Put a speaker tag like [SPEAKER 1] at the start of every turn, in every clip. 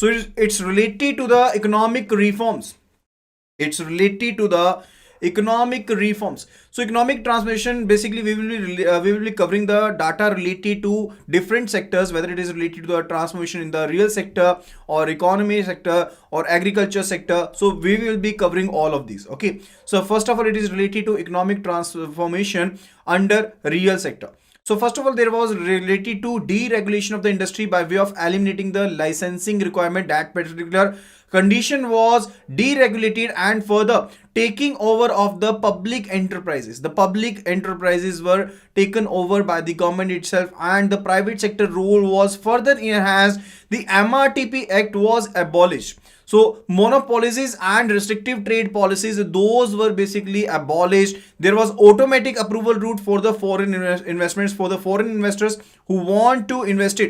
[SPEAKER 1] So it's related to the economic reforms. It's related to the economic reforms. So economic transformation, basically we will be covering the data related to different sectors, whether it is related to the transformation in the real sector or economy sector or agriculture sector. So we will be covering all of these. Okay, so first of all, it is related to economic transformation under real sector. So first of all, there was related to deregulation of the industry by way of eliminating the licensing requirement. That particular condition was deregulated, and further taking over of the public enterprises. The public enterprises were taken over by the government itself, and the private sector role was further enhanced. The MRTP Act was abolished. So monopolies and restrictive trade policies, those were basically abolished. There was automatic approval route for the foreign investments, for the foreign investors who wanted to invest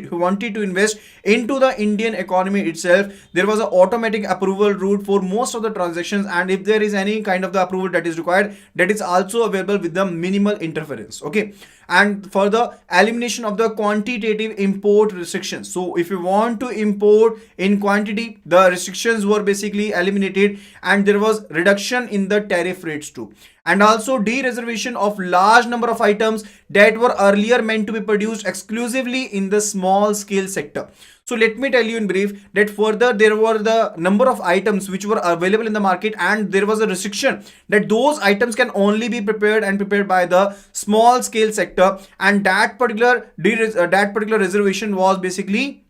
[SPEAKER 1] into the Indian economy itself. There was an automatic approval route for most of the transactions, and if there is any kind of the approval that is required, that is also available with the minimal interference. Okay, and further elimination of the quantitative import restrictions. So if you want to import in quantity, the restrictions were basically eliminated, and there was reduction in the tariff rates too. And also de-reservation of large number of items that were earlier meant to be produced exclusively in the small scale sector. So let me tell you in brief that further there were the number of items which were available in the market, and there was a restriction that those items can only be prepared by the small scale sector, and that particular reservation was basically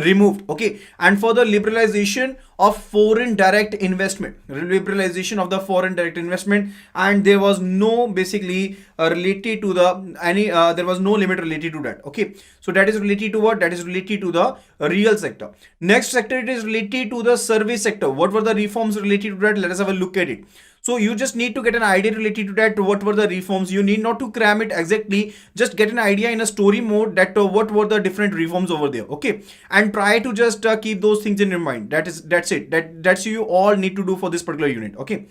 [SPEAKER 1] removed. Okay, and for the liberalization of foreign direct investment, and there was no basically related to the any there was no limit related to that. Okay, so that is related to what? That is related to the real sector. Next sector, it is related to the service sector. What were the reforms related to that? Let us have a look at it. So you just need to get an idea related to that. What were the reforms? You need not to cram it exactly. Just get an idea in a story mode that what were the different reforms over there. Okay, and try to just keep those things in your mind. That's it. That's you all need to do for this particular unit. Okay.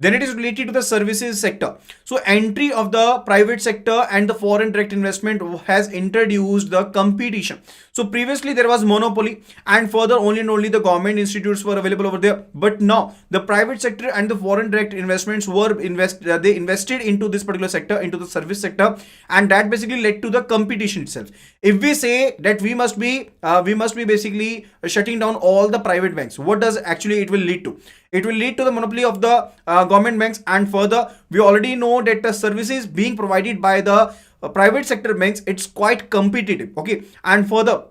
[SPEAKER 1] Then it is related to the services sector. So entry of the private sector and the foreign direct investment has introduced the competition. So previously there was monopoly, and further only and only the government institutes were available over there. But now the private sector and the foreign direct investments they invested into this particular sector, into the service sector, and that basically led to the competition itself. If we say that we must be basically shutting down all the private banks, what does actually it will lead to? It will lead to the monopoly of the government banks, and further we already know that the services being provided by the private sector banks, it's quite competitive. Okay, and further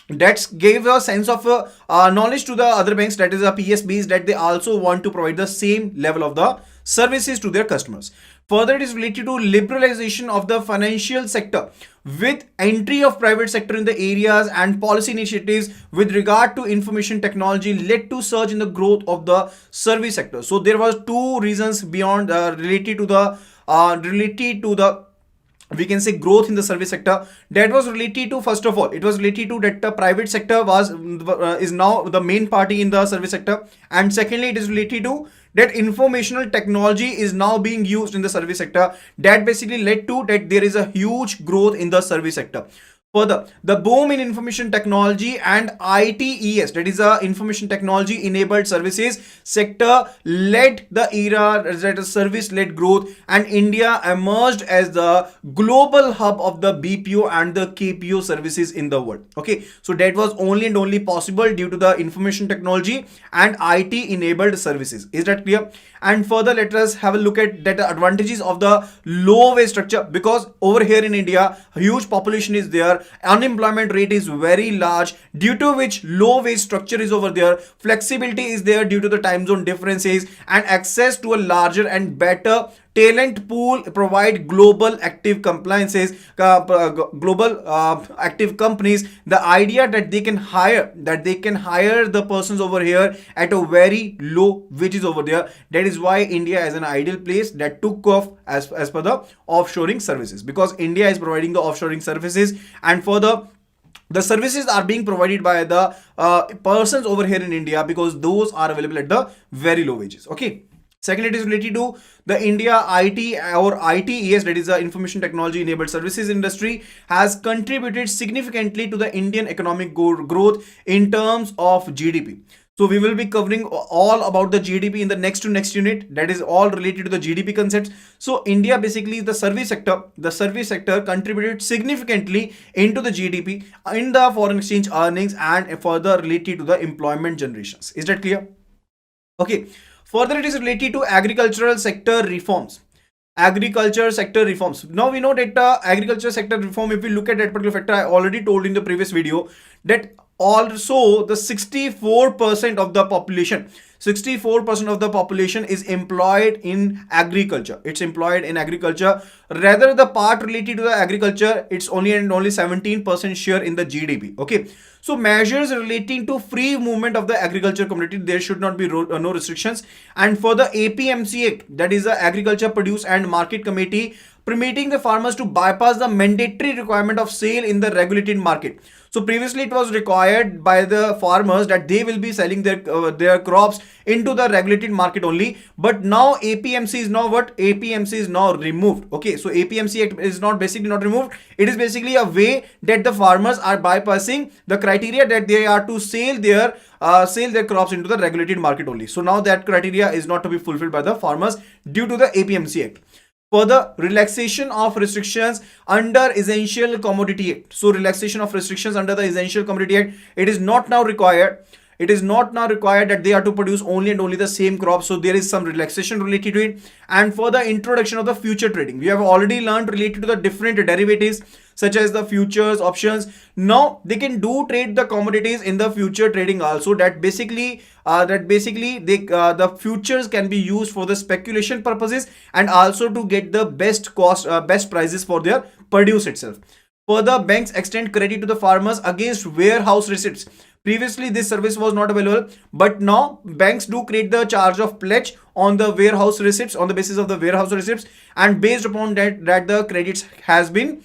[SPEAKER 1] that gave a sense of knowledge to the other banks, that is the PSBs, that they also want to provide the same level of the services to their customers. Further, it is related to liberalization of the financial sector with entry of private sector in the areas, and policy initiatives with regard to information technology led to surge in the growth of the service sector. So there was two reasons beyond related to the we can say growth in the service sector. That was related to, first of all, it was related to that the private sector was is now the main party in the service sector, and secondly it is related to that informational technology is now being used in the service sector. That basically led to that there is a huge growth in the service sector. Further, the boom in information technology and ITES, that is a information technology enabled services sector, led the era that is service led growth, and India emerged as the global hub of the BPO and the KPO services in the world. Okay, so that was only and only possible due to the information technology and IT enabled services. Is that clear? And further, let us have a look at that advantages of the low wage structure, because over here in India a huge population is there, unemployment rate is very large, due to which low wage structure is over there. Flexibility is there due to the time zone differences, and access to a larger and better talent pool provide global active compliances, global active companies. The idea that they can hire the persons over here at a very low wages over there. That is why India is an ideal place that took off as per the offshoring services, because India is providing the offshoring services, and further the services are being provided by the persons over here in India, because those are available at the very low wages. Okay, Second, it is related to the India IT or ITES, that is the Information Technology Enabled Services industry, has contributed significantly to the Indian economic growth in terms of GDP. So we will be covering all about the GDP in the next unit. That is all related to the GDP concepts. So India basically the service sector contributed significantly into the GDP in the foreign exchange earnings and further related to the employment generations. Is that clear? Okay. Further, it is related to agricultural sector reforms. Agriculture sector reforms. Now we know that agriculture sector reform, if we look at that particular factor, I already told in the previous video that also the 64% of the population, 64% of the population is employed in agriculture. It's employed in agriculture. Rather, the part related to the agriculture, it's only 17% share in the GDP. Okay. So measures relating to free movement of the agriculture community, there should not be no restrictions. And for the APMC Act, that is the Agriculture Produce and Market Committee, permitting the farmers to bypass the mandatory requirement of sale in the regulated market. So previously it was required by the farmers that they will be selling their crops into the regulated market only. But now APMC is now what? APMC is now removed. Okay, so APMC Act is not basically not removed. It is basically a way that the farmers are bypassing the criteria that they are to sell their crops into the regulated market only. So now that criteria is not to be fulfilled by the farmers due to the APMC Act. Further, relaxation of restrictions under Essential Commodity Act. So relaxation of restrictions under the Essential Commodity Act, it is not now required. It is not now required that they are to produce only and only the same crop. So there is some relaxation related to it. And for the introduction of the future trading, we have already learned related to the different derivatives such as the futures, options. Now they can do trade the commodities in the future trading also. That basically the futures can be used for the speculation purposes and also to get the best prices for their produce itself. Further, banks extend credit to the farmers against warehouse receipts. Previously, this service was not available, but now banks do create the charge of pledge on the warehouse receipts, on the basis of the warehouse receipts, and based upon that the credits have been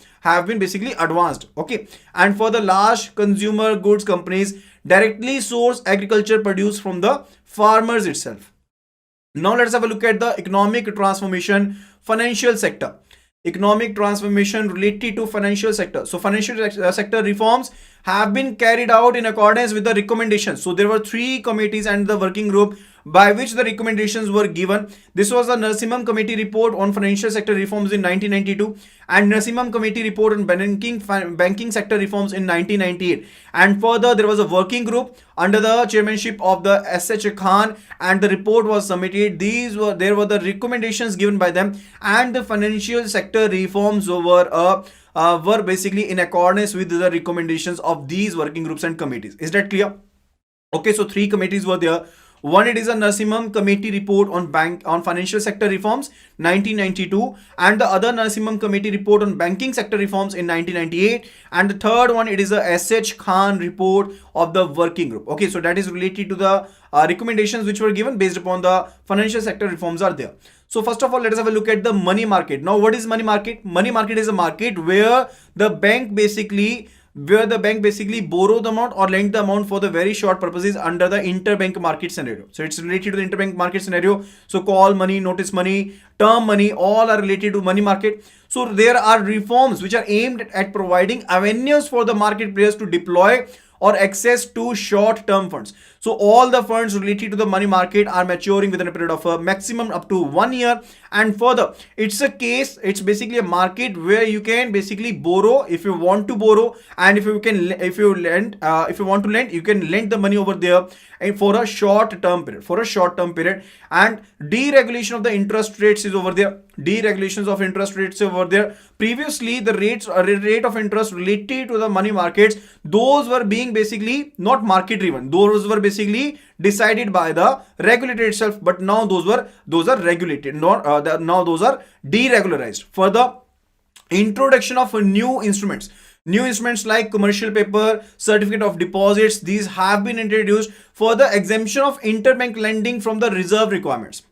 [SPEAKER 1] basically advanced. Okay, and for the large consumer goods companies directly source agriculture produce from the farmers itself. Now let's have a look at the economic transformation, financial sector. Economic transformation related to financial sector. So financial sector reforms have been carried out in accordance with the recommendations. So there were 3 committees and the working group by which the recommendations were given. This was the Narasimhan Committee report on financial sector reforms in 1992 and Narasimhan Committee report on banking sector reforms in 1998. And further, there was a working group under the chairmanship of the S.H. Khan and the report was submitted. There were the recommendations given by them and the financial sector reforms were basically in accordance with the recommendations of these working groups and committees. Is that clear? Okay, so 3 committees were there. One, it is a Narasimhan Committee report on financial sector reforms 1992 and the other Narasimhan Committee report on banking sector reforms in 1998 and the third one, it is a S.H. Khan report of the working group. Okay, so that is related to the recommendations which were given based upon the financial sector reforms are there. So first of all, let us have a look at the money market. Now, what is money market? Money market is a market where the bank basically borrow the amount or lend the amount for the very short purposes under the interbank market scenario. So it's related to the interbank market scenario. So call money, notice money, term money, all are related to money market. So there are reforms which are aimed at providing avenues for the market players to deploy or access to short-term funds. So all the funds related to the money market are maturing within a period of a maximum up to 1 year. And further, it's basically a market where you can basically borrow if you want to borrow, and if you want to lend, you can lend the money over there and for a short-term period. And deregulation of the interest rates is over there. Deregulations of interest rates over there. Previously, the rate of interest related to the money markets, those were being basically not market driven. Those were basically decided by the regulator itself. But now those are regulated. Now those are deregularized. Further, introduction of new instruments. New instruments like commercial paper, certificate of deposits, these have been introduced for the exemption of interbank lending from the reserve requirements.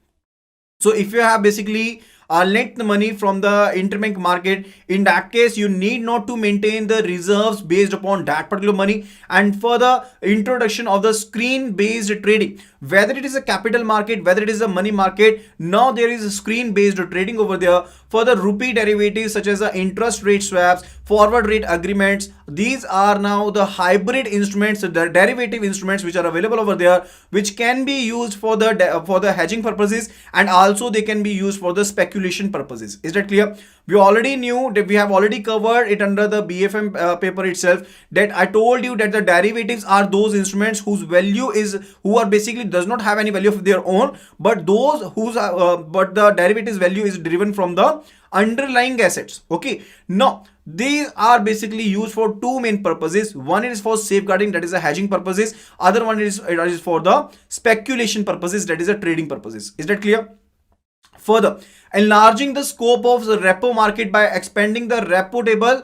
[SPEAKER 1] So if you have basically lent the money from the interbank market, in that case you need not to maintain the reserves based upon that particular money. And further, introduction of the screen based trading, whether it is a capital market, whether it is a money market. Now there is a screen based trading over there for the rupee derivatives such as the interest rate swaps, forward rate agreements. These are now the hybrid instruments, the derivative instruments which are available over there, which can be used for the hedging purposes, and also they can be used for the speculation purposes. Is that clear? We already knew that, we have already covered it under the BFM paper itself, that I told you that the derivatives are those instruments whose value is, who are basically does not have any value of their own, but those whose but the derivatives value is driven from the underlying assets. Okay, now these are basically used for two main purposes. One is for safeguarding, that is the hedging purposes. Other one is for the speculation purposes, that is the trading purposes. Is that clear? Further, enlarging the scope of the repo market by expanding the repo table,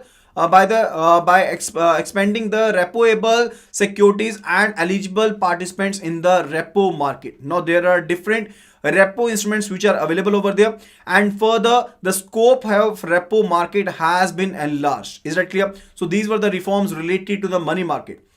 [SPEAKER 1] expanding the repoable securities and eligible participants in the repo market. Now there are different repo instruments which are available over there, and further the scope of repo market has been enlarged. Is that clear? So these were the reforms related to the money market.